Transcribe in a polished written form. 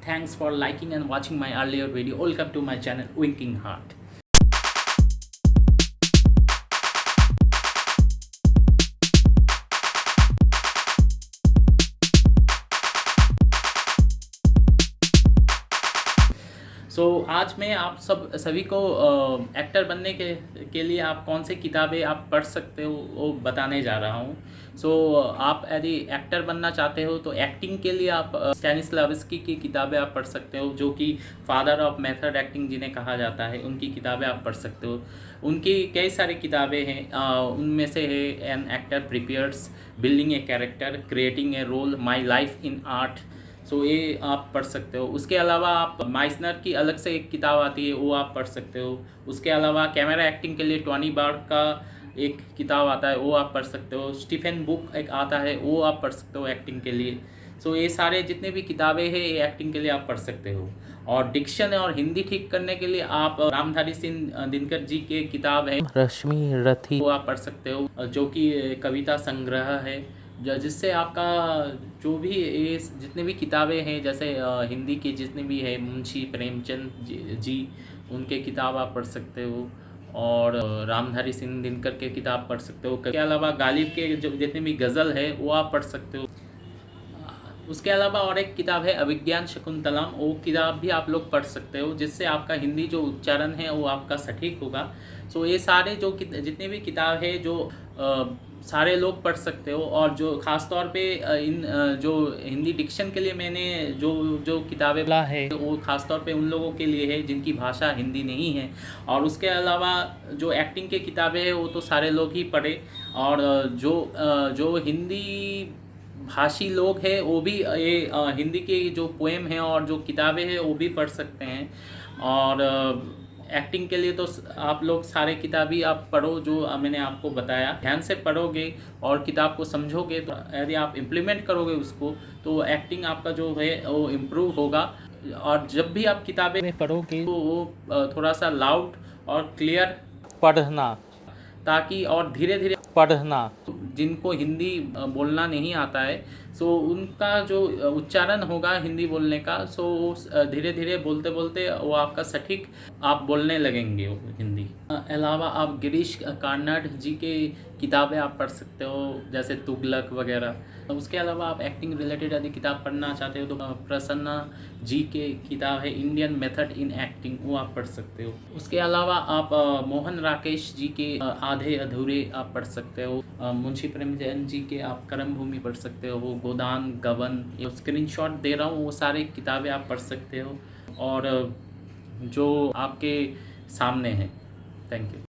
Thanks for liking and watching my earlier video. Welcome to my channel Winking Heart. आज मैं आप सभी को एक्टर बनने के लिए आप कौन सी किताबें आप पढ़ सकते हो वो बताने जा रहा हूँ। आप यदि एक्टर बनना चाहते हो तो एक्टिंग के लिए आप स्टैनिस्लावस्की की किताबें आप पढ़ सकते हो, जो कि फादर ऑफ मेथड एक्टिंग जिन्हें कहा जाता है, उनकी किताबें आप पढ़ सकते हो। उनकी कई सारी किताबें हैं, उनमें से है an actor prepares, building a character, creating a role, my life in art. ये आप पढ़ सकते हो। उसके अलावा आप माइसनर की अलग से एक किताब आती है, वो आप पढ़ सकते हो। उसके अलावा कैमरा एक्टिंग के लिए टोनी बार्ड का एक किताब आता है, वो आप पढ़ सकते हो। स्टीफन बुक एक आता है, वो आप पढ़ सकते हो एक्टिंग के लिए। ये सारे जितने भी किताबें हैं ये एक्टिंग के लिए आप पढ़ सकते हो। और डिक्शन और हिंदी ठीक करने के लिए आप रामधारी सिंह दिनकर जी के किताब है रश्मि रथी, वो आप पढ़ सकते हो, जो कि कविता संग्रह है, जिससे आपका जो भी ये जितने भी किताबें हैं, जैसे हिंदी की जितनी भी है, मुंशी प्रेमचंद जी उनके किताब आप पढ़ सकते हो। और रामधारी सिंह दिनकर के किताब पढ़ सकते हो। इसके अलावा गालिब के जो जितने भी गज़ल है वो आप पढ़ सकते हो। उसके अलावा और एक किताब है अभिज्ञान शकुंतलम, वो किताब भी आप लोग पढ़ सकते हो, जिससे आपका हिंदी जो उच्चारण है वो आपका सटीक होगा। ये सारे जो जितने भी किताब है जो सारे लोग पढ़ सकते हो। और जो ख़ास तौर पे इन जो हिंदी डिक्शन के लिए मैंने जो किताबें बोला है, वो ख़ास तौर पे उन लोगों के लिए है जिनकी भाषा हिंदी नहीं है। और उसके अलावा जो एक्टिंग के किताबें हैं वो तो सारे लोग ही पढ़े। और जो हिंदी भाषी लोग हैं वो भी ये हिंदी के जो पोएम हैं और जो किताबें हैं वो भी पढ़ सकते हैं। और एक्टिंग के लिए तो आप लोग सारे किताबी आप पढ़ो, जो मैंने आपको बताया। ध्यान से पढ़ोगे और किताब को समझोगे, तो यदि आप इम्प्लीमेंट करोगे उसको, तो एक्टिंग आपका जो है वो इम्प्रूव होगा। और जब भी आप किताबें में पढ़ोगे तो वो थोड़ा सा लाउड और क्लियर पढ़ना, ताकि और धीरे धीरे पढ़ना। जिनको हिंदी बोलना नहीं आता है, उनका जो उच्चारण होगा हिंदी बोलने का, धीरे धीरे बोलते बोलते वो आपका सटीक आप बोलने लगेंगे हिंदी। अलावा आप गिरीश कार्नाड जी के किताबें आप पढ़ सकते हो, जैसे तुगलक वगैरह। उसके अलावा आप एक्टिंग रिलेटेड यदि किताब पढ़ना चाहते हो तो प्रसन्ना जी के किताब है इंडियन मेथड इन एक्टिंग, वो आप पढ़ सकते हो। उसके अलावा आप मोहन राकेश जी के आधे अधूरे आप पढ़ सकते हो। मुंशी प्रेमचंद जी के आप कर्म भूमि पढ़ सकते हो, गोदान गबन, स्क्रीनशॉट दे रहा हूँ, वो सारे किताबें आप पढ़ सकते हो और जो आपके सामने हैं। Thank you.